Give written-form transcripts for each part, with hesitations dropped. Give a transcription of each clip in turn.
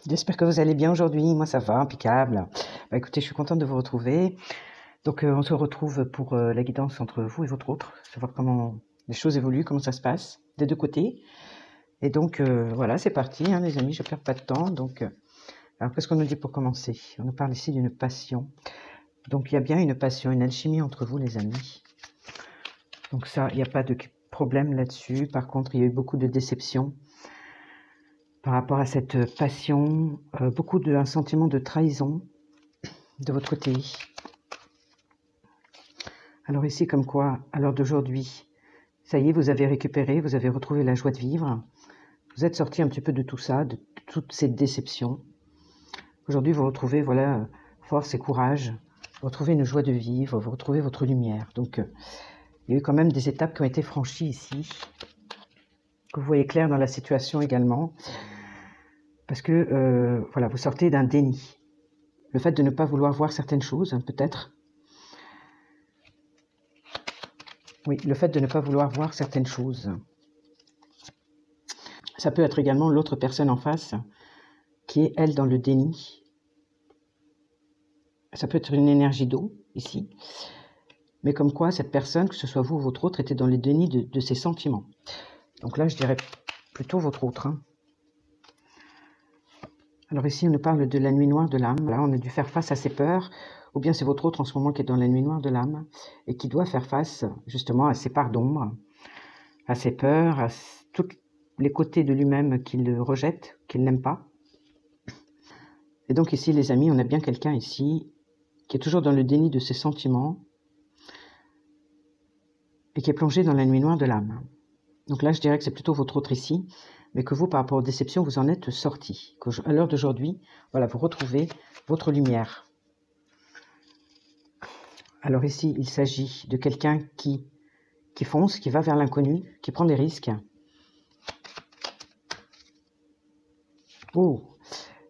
J'espère que vous allez bien aujourd'hui. Moi, ça va, impeccable. Bah, écoutez, je suis contente de vous retrouver. Donc, on se retrouve pour la guidance entre vous et votre autre, savoir comment les choses évoluent, comment ça se passe des deux côtés. Et donc, voilà, c'est parti, hein, les amis, je ne perds pas de temps. Donc, alors, qu'est-ce qu'on nous dit pour commencer? On nous parle ici d'une passion. Donc, il y a bien une passion, une alchimie entre vous, les amis. Donc ça, il n'y a pas de problème là-dessus. Par contre, il y a eu beaucoup de déceptions par rapport à cette passion, un sentiment de trahison de votre côté. Alors ici, comme quoi, à l'heure d'aujourd'hui, ça y est, vous avez récupéré, vous avez retrouvé la joie de vivre. Vous êtes sorti un petit peu de tout ça, de toutes ces déceptions. Aujourd'hui, vous retrouvez, voilà, force et courage. Vous retrouvez une joie de vivre, vous retrouvez votre lumière. Donc, il y a eu quand même des étapes qui ont été franchies ici. Que vous voyez clair dans la situation également. Parce que, voilà, vous sortez d'un déni. Le fait de ne pas vouloir voir certaines choses, hein, peut-être. Oui, le fait de ne pas vouloir voir certaines choses. Ça peut être également l'autre personne en face qui est, elle, dans le déni. Ça peut être une énergie d'eau, ici. Mais comme quoi, cette personne, que ce soit vous ou votre autre, était dans le déni de ses sentiments. Donc là, je dirais plutôt votre autre. Hein. Alors ici, on nous parle de la nuit noire de l'âme. Là, on a dû faire face à ses peurs. Ou bien c'est votre autre en ce moment qui est dans la nuit noire de l'âme et qui doit faire face justement à ses parts d'ombre, à ses peurs, à tous les côtés de lui-même qu'il rejette, qu'il n'aime pas. Et donc ici, les amis, on a bien quelqu'un ici qui est toujours dans le déni de ses sentiments et qui est plongé dans la nuit noire de l'âme. Donc là, je dirais que c'est plutôt votre autre ici, mais que vous, par rapport aux déceptions, vous en êtes sorti. À l'heure d'aujourd'hui, voilà, vous retrouvez votre lumière. Alors ici, il s'agit de quelqu'un qui fonce, qui va vers l'inconnu, qui prend des risques. Oh,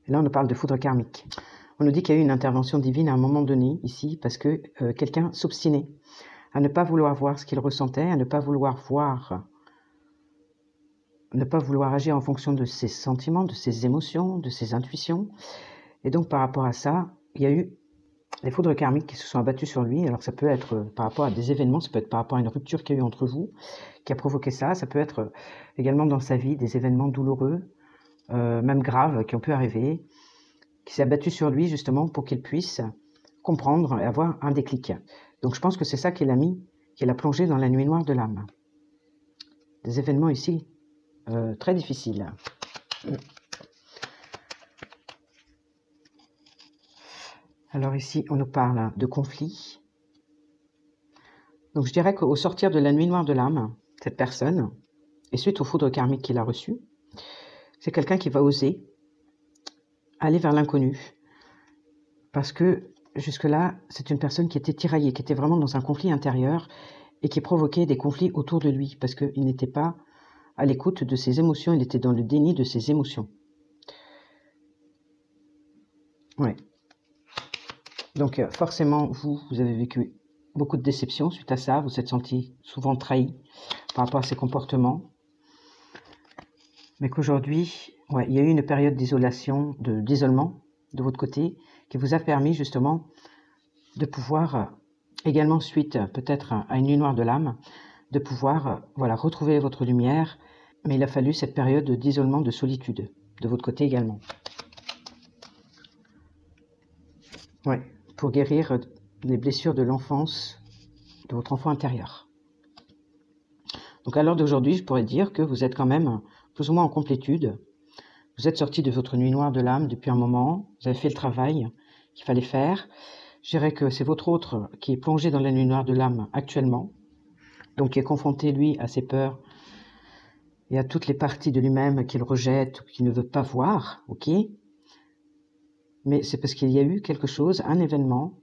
là on nous parle de foudre karmique. On nous dit qu'il y a eu une intervention divine à un moment donné, ici, parce que quelqu'un s'obstinait à ne pas vouloir voir ce qu'il ressentait, à ne pas vouloir agir en fonction de ses sentiments, de ses émotions, de ses intuitions. Et donc par rapport à ça, il y a eu les foudres karmiques qui se sont abattues sur lui. Alors ça peut être par rapport à des événements, ça peut être par rapport à une rupture qu'il y a eu entre vous, qui a provoqué ça. Ça peut être également dans sa vie des événements douloureux, même graves, qui ont pu arriver, qui s'est abattu sur lui justement pour qu'il puisse comprendre et avoir un déclic. Donc je pense que c'est ça qui l'a plongé dans la nuit noire de l'âme. Des événements ici très difficiles. Alors ici, on nous parle de conflit. Donc je dirais qu'au sortir de la nuit noire de l'âme, cette personne, et suite aux foudres karmiques qu'il a reçues, c'est quelqu'un qui va oser aller vers l'inconnu. Parce que jusque-là, c'est une personne qui était tiraillée, qui était vraiment dans un conflit intérieur et qui provoquait des conflits autour de lui, parce qu'il n'était pas à l'écoute de ses émotions, il était dans le déni de ses émotions. Ouais. Donc forcément, vous avez vécu beaucoup de déceptions suite à ça, vous vous êtes senti souvent trahi par rapport à ses comportements. Mais qu'aujourd'hui, ouais, il y a eu une période d'isolement de votre côté, qui vous a permis justement de pouvoir, également suite peut-être à une nuit noire de l'âme, de pouvoir voilà, retrouver votre lumière. Mais il a fallu cette période d'isolement, de solitude, de votre côté également. Ouais, pour guérir les blessures de l'enfance, de votre enfant intérieur. Donc à l'heure d'aujourd'hui, je pourrais dire que vous êtes quand même plus ou moins en complétude. Vous êtes sorti de votre nuit noire de l'âme depuis un moment, vous avez fait le travail qu'il fallait faire. Je dirais que c'est votre autre qui est plongé dans la nuit noire de l'âme actuellement, donc qui est confronté, lui, à ses peurs et à toutes les parties de lui-même qu'il rejette, qu'il ne veut pas voir, ok? Mais c'est parce qu'il y a eu quelque chose, un événement,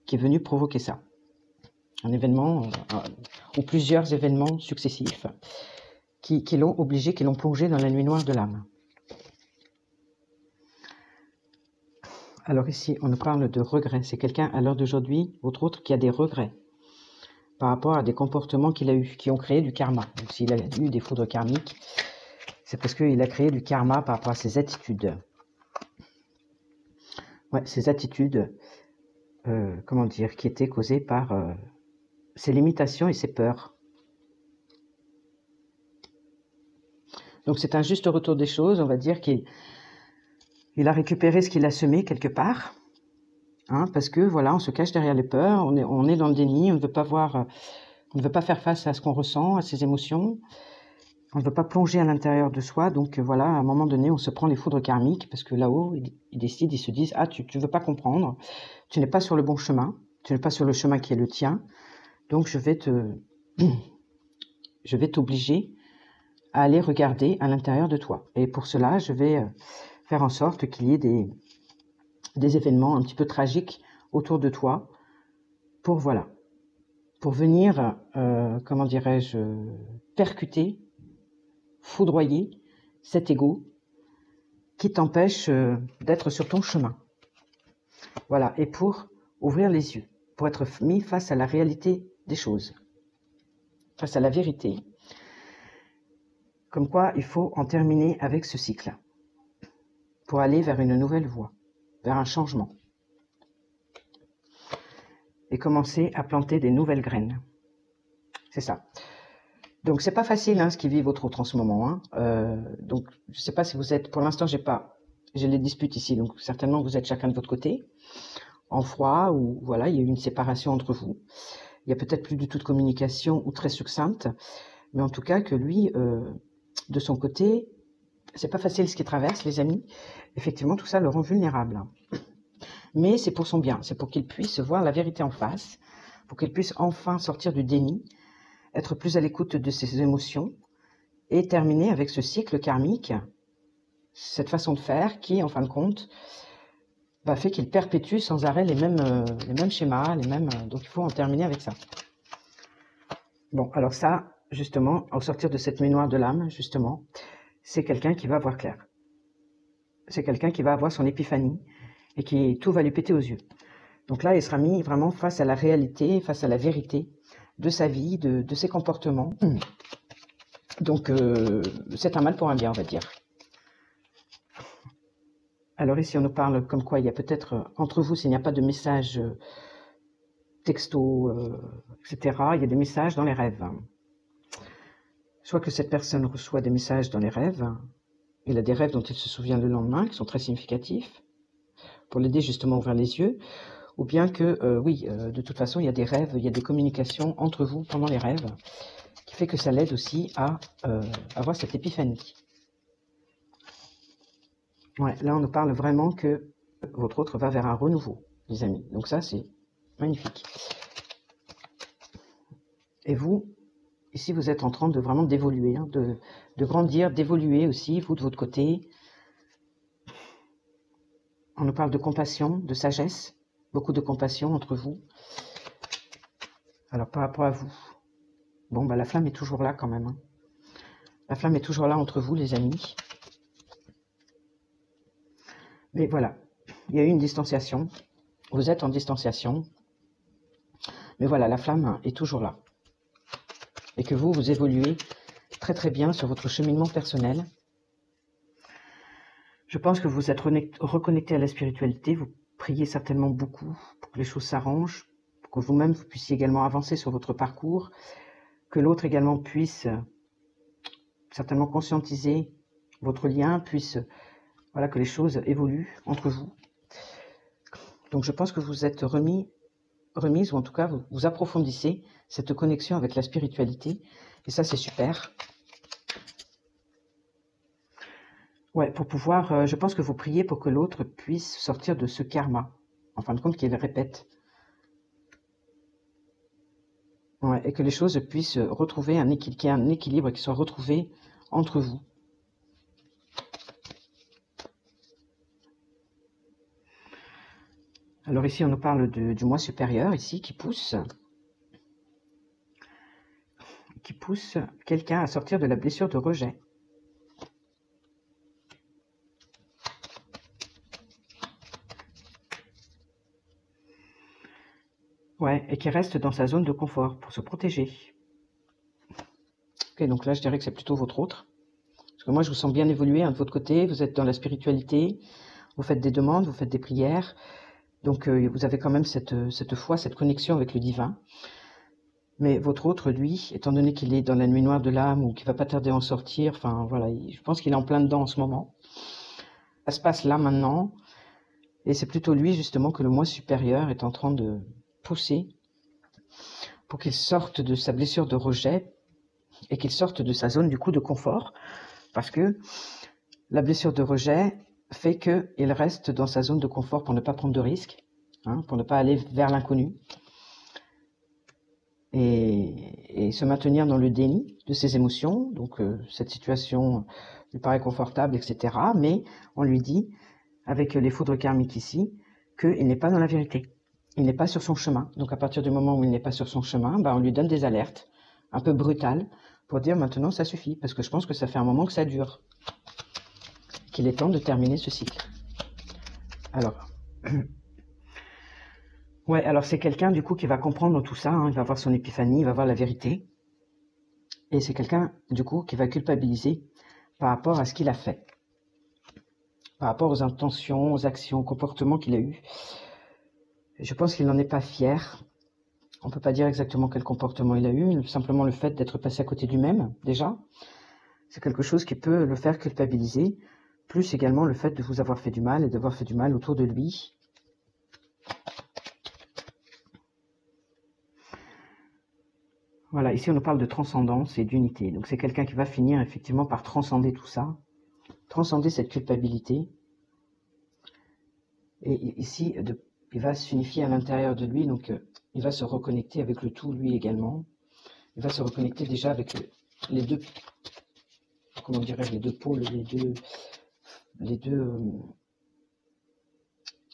qui est venu provoquer ça. Un événement, ou plusieurs événements successifs, qui l'ont obligé, qui l'ont plongé dans la nuit noire de l'âme. Alors ici, on nous parle de regrets. C'est quelqu'un, à l'heure d'aujourd'hui, votre autre, qui a des regrets par rapport à des comportements qu'il a eus, qui ont créé du karma. Donc s'il a eu des foudres karmiques, c'est parce qu'il a créé du karma par rapport à ses attitudes. Ouais, ces attitudes, comment dire, qui étaient causées par ses limitations et ses peurs. Donc c'est un juste retour des choses, on va dire qu'il a récupéré ce qu'il a semé quelque part, hein, parce que voilà, on se cache derrière les peurs, on est dans le déni, on ne veut pas voir, on ne veut pas faire face à ce qu'on ressent, à ses émotions, on ne veut pas plonger à l'intérieur de soi, donc voilà, à un moment donné, on se prend les foudres karmiques, parce que là-haut, ils décident, ils se disent, ah, tu ne veux pas comprendre, tu n'es pas sur le bon chemin, tu n'es pas sur le chemin qui est le tien, donc je vais t'obliger à aller regarder à l'intérieur de toi. Et pour cela, je vais faire en sorte qu'il y ait des événements un petit peu tragiques autour de toi pour, voilà, pour venir, comment dirais-je, percuter, foudroyer cet ego qui t'empêche d'être sur ton chemin. Voilà, et pour ouvrir les yeux, pour être mis face à la réalité des choses, face à la vérité, comme quoi il faut en terminer avec ce cycle pour aller vers une nouvelle voie, vers un changement et commencer à planter des nouvelles graines. C'est ça. Donc c'est pas facile, hein, ce qui vit votre autre en ce moment, hein. Donc je sais pas si vous êtes, pour l'instant j'ai les disputes ici, donc certainement vous êtes chacun de votre côté, en froid, ou voilà, il y a eu une séparation entre vous. Il y a peut-être plus du tout de communication ou très succincte, mais en tout cas que lui, de son côté, c'est pas facile ce qu'il traverse, les amis. Effectivement, tout ça le rend vulnérable. Mais c'est pour son bien, c'est pour qu'il puisse voir la vérité en face, pour qu'il puisse enfin sortir du déni, être plus à l'écoute de ses émotions et terminer avec ce cycle karmique, cette façon de faire qui, en fin de compte, fait qu'il perpétue sans arrêt les mêmes schémas, donc il faut en terminer avec ça. Bon, alors ça, justement, au sortir de cette nuit noire de l'âme, justement, c'est quelqu'un qui va voir clair. C'est quelqu'un qui va avoir son épiphanie et qui tout va lui péter aux yeux. Donc là, il sera mis vraiment face à la réalité, face à la vérité de sa vie, de ses comportements. Donc, c'est un mal pour un bien, on va dire. Alors ici, on nous parle comme quoi il y a peut-être, entre vous, s'il n'y a pas de message texto, etc., il y a des messages dans les rêves. Soit que cette personne reçoit des messages dans les rêves, il a des rêves dont il se souvient le lendemain, qui sont très significatifs, pour l'aider justement à ouvrir les yeux, ou bien que, oui, de toute façon, il y a des rêves, il y a des communications entre vous pendant les rêves, qui fait que ça l'aide aussi à avoir cette épiphanie. Ouais, là, on nous parle vraiment que votre autre va vers un renouveau, les amis. Donc ça, c'est magnifique. Et vous, ici, vous êtes en train de vraiment d'évoluer, hein, de grandir, d'évoluer aussi, vous de votre côté. On nous parle de compassion, de sagesse, beaucoup de compassion entre vous. Alors, par rapport à vous, bon, la flamme est toujours là quand même, hein. La flamme est toujours là entre vous, les amis. Mais voilà, il y a eu une distanciation. Vous êtes en distanciation. Mais voilà, la flamme est toujours là. Et que vous évoluez très très bien sur votre cheminement personnel. Je pense que vous êtes reconnecté à la spiritualité. Vous priez certainement beaucoup pour que les choses s'arrangent, pour que vous-même vous puissiez également avancer sur votre parcours, que l'autre également puisse certainement conscientiser votre lien, puisse, voilà, que les choses évoluent entre vous. Donc je pense que vous êtes remise, ou en tout cas vous approfondissez cette connexion avec la spiritualité, et ça c'est super. Ouais, pour pouvoir, je pense que vous priez pour que l'autre puisse sortir de ce karma, en fin de compte qu'il répète. Ouais, et que les choses puissent retrouver qu'il y ait un équilibre qui soit retrouvé entre vous. Alors ici, on nous parle du moi supérieur, ici, qui pousse quelqu'un à sortir de la blessure de rejet. Ouais, et qui reste dans sa zone de confort pour se protéger. Ok, donc là, je dirais que c'est plutôt votre autre. Parce que moi, je vous sens bien évoluer, hein, de votre côté. Vous êtes dans la spiritualité. Vous faites des demandes, vous faites des prières. Donc, vous avez quand même cette foi, cette connexion avec le divin. Mais votre autre, lui, étant donné qu'il est dans la nuit noire de l'âme ou qu'il va pas tarder à en sortir, enfin voilà, je pense qu'il est en plein dedans en ce moment. Ça se passe là maintenant, et c'est plutôt lui justement que le moi supérieur est en train de pousser pour qu'il sorte de sa blessure de rejet et qu'il sorte de sa zone du coup de confort, parce que la blessure de rejet fait qu'il reste dans sa zone de confort pour ne pas prendre de risques, hein, pour ne pas aller vers l'inconnu. Et se maintenir dans le déni de ses émotions. Donc cette situation lui paraît confortable, etc. Mais on lui dit, avec les foudres karmiques ici, qu'il n'est pas dans la vérité. Il n'est pas sur son chemin. Donc à partir du moment où il n'est pas sur son chemin, on lui donne des alertes un peu brutales pour dire maintenant ça suffit, parce que je pense que ça fait un moment que ça dure, qu'il est temps de terminer ce cycle. Alors... Ouais, alors c'est quelqu'un du coup qui va comprendre tout ça, hein, il va voir son épiphanie, il va voir la vérité. Et c'est quelqu'un du coup qui va culpabiliser par rapport à ce qu'il a fait, par rapport aux intentions, aux actions, aux comportements qu'il a eus. Je pense qu'il n'en est pas fier. On ne peut pas dire exactement quel comportement il a eu, simplement le fait d'être passé à côté de lui-même, déjà. C'est quelque chose qui peut le faire culpabiliser, plus également le fait de vous avoir fait du mal et d'avoir fait du mal autour de lui. Voilà, ici on nous parle de transcendance et d'unité. Donc c'est quelqu'un qui va finir effectivement par transcender tout ça, transcender cette culpabilité. Et ici, il va s'unifier à l'intérieur de lui, donc il va se reconnecter avec le tout, lui également. Il va se reconnecter déjà avec les deux, comment dirais-je, les deux pôles,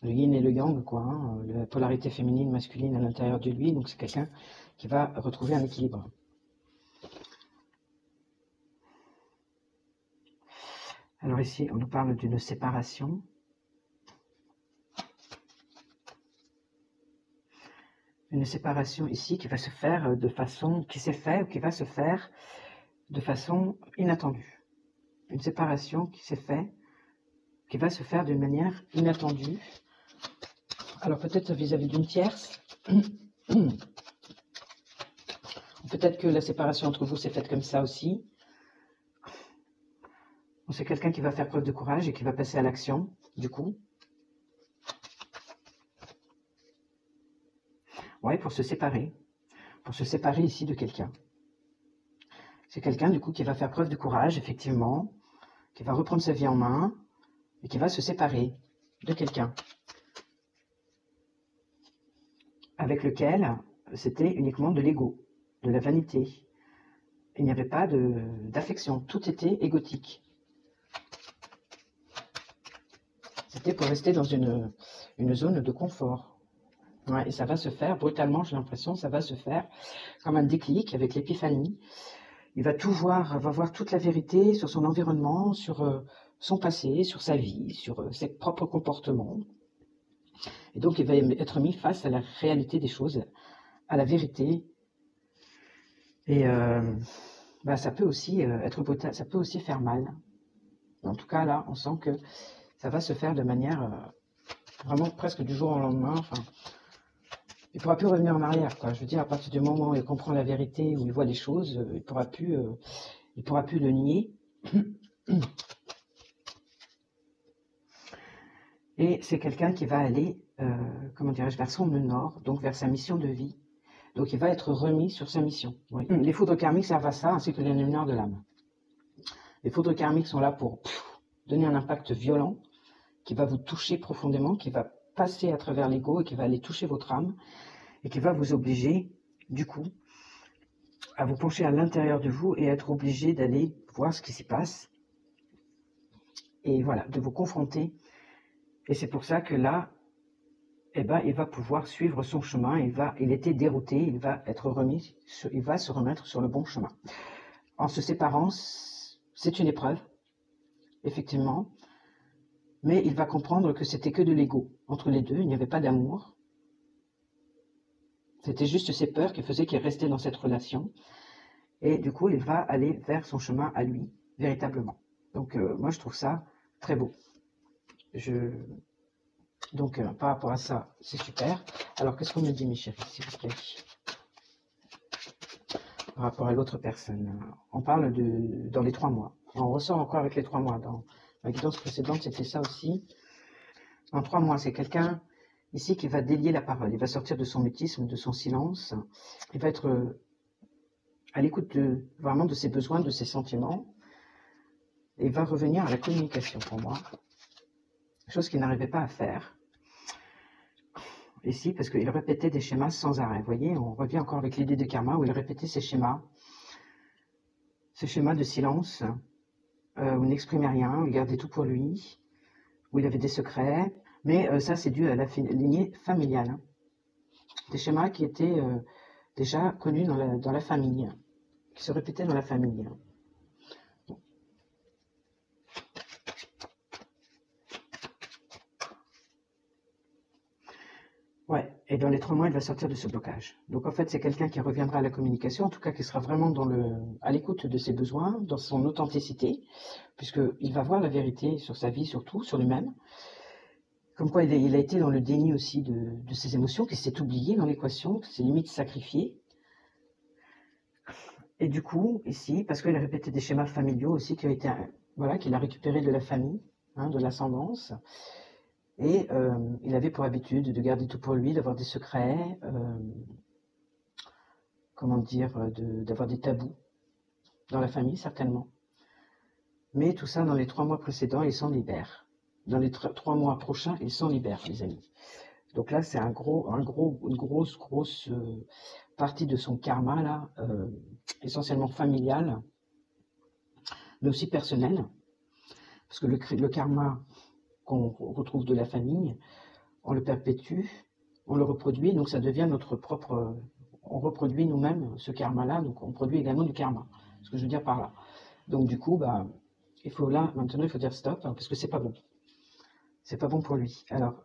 le yin et le yang, quoi, hein, la polarité féminine, masculine à l'intérieur de lui. Donc c'est quelqu'un qui va retrouver un équilibre. Alors ici, on nous parle d'une séparation. Une séparation ici qui va se faire de façon, qui s'est fait ou qui va se faire de façon inattendue. Une séparation qui s'est fait, qui va se faire d'une manière inattendue. Alors peut-être vis-à-vis d'une tierce. Peut-être que la séparation entre vous s'est faite comme ça aussi. C'est quelqu'un qui va faire preuve de courage et qui va passer à l'action, du coup. Ouais, pour se séparer ici de quelqu'un. C'est quelqu'un, du coup, qui va faire preuve de courage, effectivement, qui va reprendre sa vie en main et qui va se séparer de quelqu'un avec lequel c'était uniquement de l'ego, de la vanité. Il n'y avait pas d'affection, tout était égotique. C'était pour rester dans une zone de confort. Ouais, et ça va se faire brutalement, j'ai l'impression, ça va se faire comme un déclic avec l'épiphanie. Il va tout voir, va voir toute la vérité sur son environnement, sur son passé, sur sa vie, sur ses propres comportements. Et donc, il va être mis face à la réalité des choses, à la vérité. Et ça peut aussi être brutal, ça peut aussi faire mal. En tout cas, là, on sent que ça va se faire de manière vraiment presque du jour au lendemain. Enfin, il ne pourra plus revenir en arrière, quoi. Je veux dire, à partir du moment où il comprend la vérité, où il voit les choses, il ne pourra plus le nier. Et c'est quelqu'un qui va aller, comment dirais-je, vers son nord, donc vers sa mission de vie. Donc il va être remis sur sa mission. Oui. Les foudres karmiques servent à ça, ainsi que les lumières de l'âme. Les foudres karmiques sont là pour donner un impact violent, qui va vous toucher profondément, qui va passer à travers l'ego et qui va aller toucher votre âme, et qui va vous obliger, du coup, à vous pencher à l'intérieur de vous et être obligé d'aller voir ce qui s'y passe. Et voilà, de vous confronter. Et c'est pour ça que là, il va pouvoir suivre son chemin, il était dérouté, il va être remis, il va se remettre sur le bon chemin. En se séparant, c'est une épreuve, effectivement, mais il va comprendre que c'était que de l'ego. Entre les deux, il n'y avait pas d'amour. C'était juste ses peurs qui faisaient qu'il restait dans cette relation. Et du coup, il va aller vers son chemin à lui, véritablement. Donc moi, je trouve ça très beau. Donc, par rapport à ça, c'est super. Alors, qu'est-ce qu'on me dit, mes chéris, s'il vous plaît, par rapport à l'autre personne? On parle dans les 3 mois. On ressort encore avec les 3 mois. Dans la guidance précédente, c'était ça aussi. En 3 mois, c'est quelqu'un ici qui va délier la parole. Il va sortir de son mutisme, de son silence. Il va être à l'écoute vraiment de ses besoins, de ses sentiments. Et il va revenir à la communication pour moi. Chose qu'il n'arrivait pas à faire. Ici, parce qu'il répétait des schémas sans arrêt. Vous voyez, on revient encore avec l'idée de karma où il répétait ces schémas de silence, où il n'exprimait rien, où il gardait tout pour lui, où il avait des secrets. Mais ça, c'est dû à la lignée familiale. Hein. Des schémas qui étaient déjà connus dans la famille, qui se répétaient dans la famille. Ouais, et dans les 3 mois, il va sortir de ce blocage. Donc en fait, c'est quelqu'un qui reviendra à la communication, en tout cas qui sera vraiment à l'écoute de ses besoins, dans son authenticité, puisqu'il va voir la vérité sur sa vie, surtout, sur lui-même. Comme quoi il a été dans le déni aussi de ses émotions, qu'il s'est oublié dans l'équation, ses limites sacrifiées. Et du coup, ici, parce qu'il a répété des schémas familiaux aussi, qu'il a récupéré de la famille, hein, de l'ascendance. Et il avait pour habitude de garder tout pour lui, d'avoir des secrets, d'avoir des tabous dans la famille, certainement. Mais tout ça, dans les 3 mois précédents, il s'en libère. Dans les 3 mois prochains, il s'en libère, les amis. Donc là, c'est une grosse partie de son karma, là, essentiellement familial, mais aussi personnel. Parce que le karma qu'on retrouve de la famille, on le perpétue, on le reproduit, donc ça devient notre propre... On reproduit nous-mêmes ce karma-là, donc on produit également du karma, ce que je veux dire par là. Donc du coup, maintenant, il faut dire stop, hein, parce que c'est pas bon. C'est pas bon pour lui. Alors,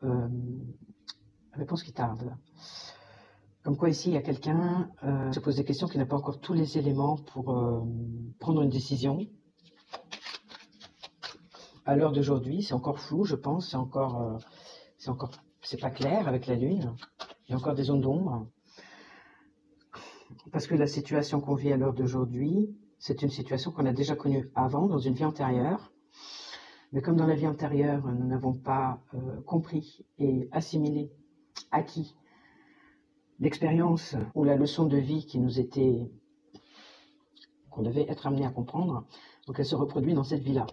réponse qui tarde, là. Comme quoi ici, il y a quelqu'un qui se pose des questions, qui n'a pas encore tous les éléments pour prendre une décision. À l'heure d'aujourd'hui, c'est encore flou, je pense, c'est pas clair avec la Lune. Il y a encore des zones d'ombre. Parce que la situation qu'on vit à l'heure d'aujourd'hui, c'est une situation qu'on a déjà connue avant, dans une vie antérieure. Mais comme dans la vie antérieure, nous n'avons pas compris et assimilé, acquis l'expérience ou la leçon de vie qu'on devait être amené à comprendre, donc elle se reproduit dans cette vie-là.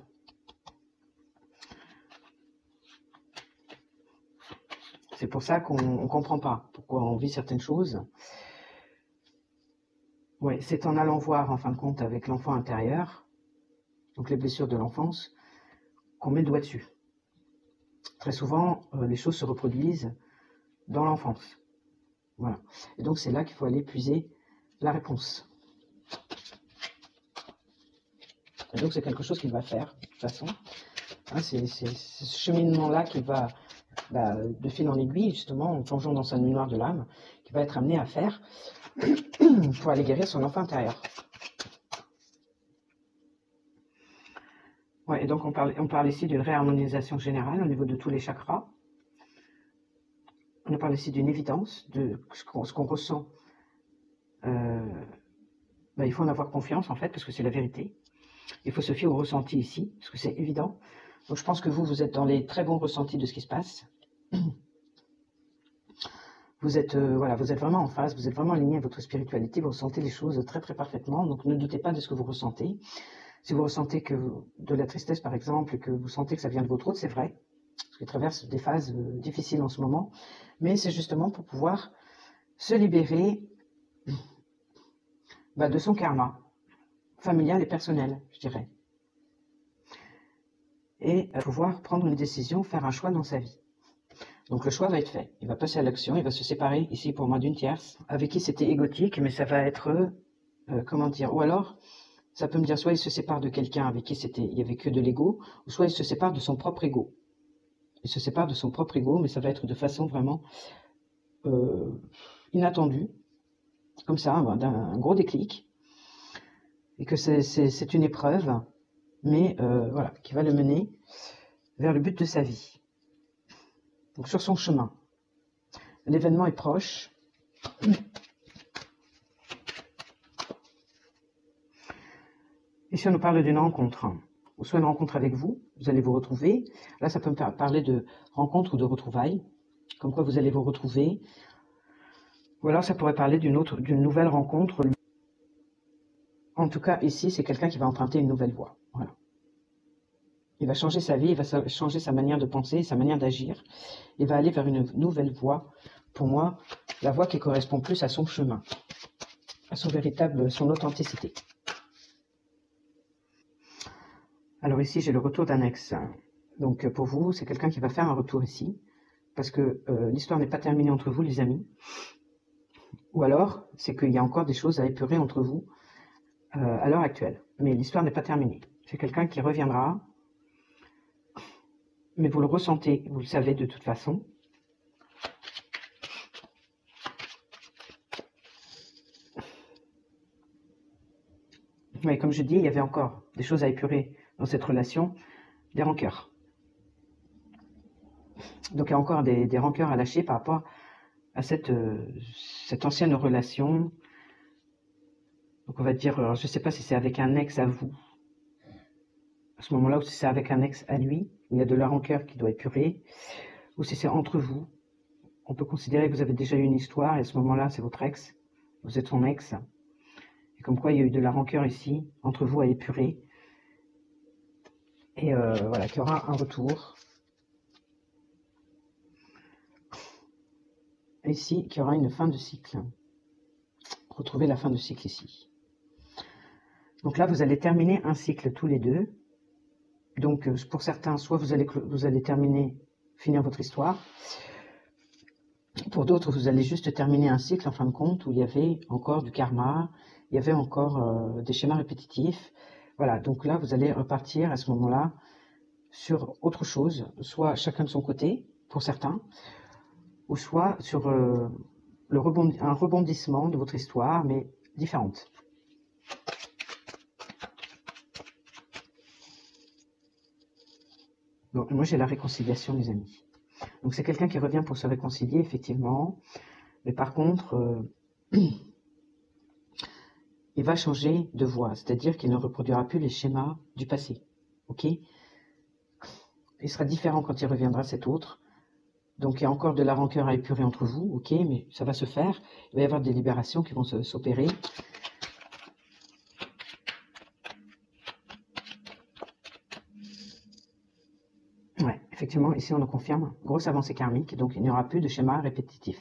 C'est pour ça qu'on ne comprend pas pourquoi on vit certaines choses. Ouais, c'est en allant voir, en fin de compte, avec l'enfant intérieur, donc les blessures de l'enfance, qu'on met le doigt dessus. Très souvent, les choses se reproduisent dans l'enfance. Voilà. Et donc, c'est là qu'il faut aller puiser la réponse. Et donc, c'est quelque chose qu'il va faire, de toute façon. Hein, c'est ce cheminement-là qui va, de fil en aiguille, justement, en plongeant dans sa nuit noire de l'âme, qui va être amené à faire pour aller guérir son enfant intérieur. Ouais, et donc on parle ici d'une réharmonisation générale au niveau de tous les chakras. On parle ici d'une évidence, de ce qu'on ressent. Il faut en avoir confiance, en fait, parce que c'est la vérité. Il faut se fier au ressenti ici, parce que c'est évident. Donc je pense que vous êtes dans les très bons ressentis de ce qui se passe. Vous êtes vraiment en phase, vous êtes vraiment aligné à votre spiritualité, vous ressentez les choses très très parfaitement, donc ne doutez pas de ce que vous ressentez. Si vous ressentez de la tristesse par exemple, et que vous sentez que ça vient de votre autre, c'est vrai, parce qu'il traverse des phases difficiles en ce moment, mais c'est justement pour pouvoir se libérer de son karma, familial et personnel, je dirais. Et pouvoir prendre une décision, faire un choix dans sa vie. Donc le choix va être fait, il va passer à l'action, il va se séparer ici pour moi d'une tierce, avec qui c'était égotique, mais ça va être, ou alors, ça peut me dire soit il se sépare de quelqu'un avec qui il n'y avait que de l'ego, ou soit il se sépare de son propre ego. Il se sépare de son propre ego, mais ça va être de façon vraiment inattendue, comme ça, d'un gros déclic, et que c'est une épreuve, mais qui va le mener vers le but de sa vie. Donc sur son chemin. L'événement est proche. Ici, on nous parle d'une rencontre, ou soit une rencontre avec vous, vous allez vous retrouver. Là, ça peut me parler de rencontre ou de retrouvailles, comme quoi vous allez vous retrouver. Ou alors, ça pourrait parler d'une nouvelle rencontre. En tout cas, ici, c'est quelqu'un qui va emprunter une nouvelle voie. Voilà. Il va changer sa vie, il va changer sa manière de penser, sa manière d'agir. Il va aller vers une nouvelle voie. Pour moi, la voie qui correspond plus à son chemin, à son authenticité. Alors ici, j'ai le retour d'un ex. Donc pour vous, c'est quelqu'un qui va faire un retour ici, parce que l'histoire n'est pas terminée entre vous, les amis. Ou alors, c'est qu'il y a encore des choses à épurer entre vous à l'heure actuelle. Mais l'histoire n'est pas terminée. C'est quelqu'un qui reviendra, mais vous le ressentez, vous le savez de toute façon. Mais comme je dis, il y avait encore des choses à épurer dans cette relation, des rancœurs. Donc il y a encore des rancœurs à lâcher par rapport à cette ancienne relation. Donc on va dire, je ne sais pas si c'est avec un ex à vous, à ce moment-là, ou si c'est avec un ex à lui, où il y a de la rancœur qui doit épurer, ou si c'est entre vous. On peut considérer que vous avez déjà eu une histoire, et à ce moment-là, c'est votre ex, vous êtes son ex. Et comme quoi, il y a eu de la rancœur ici, entre vous à épurer. Et voilà, qu'il y aura un retour. Ici, qu'il y aura une fin de cycle. Retrouvez la fin de cycle ici. Donc là, vous allez terminer un cycle tous les deux. Donc pour certains, soit vous allez finir votre histoire. Pour d'autres, vous allez juste terminer un cycle en fin de compte où il y avait encore du karma, il y avait encore des schémas répétitifs. Voilà, donc là, vous allez repartir à ce moment-là sur autre chose, soit chacun de son côté, pour certains, ou soit sur un rebondissement de votre histoire, mais différente. Donc moi, j'ai la réconciliation, les amis. Donc c'est quelqu'un qui revient pour se réconcilier, effectivement, mais par contre, il va changer de voie, c'est-à-dire qu'il ne reproduira plus les schémas du passé, ok? Il sera différent quand il reviendra, cet autre. Donc il y a encore de la rancœur à épurer entre vous, ok, mais ça va se faire. Il va y avoir des libérations qui vont s'opérer. Ouais, effectivement, ici on nous confirme, grosse avancée karmique, donc il n'y aura plus de schéma répétitif.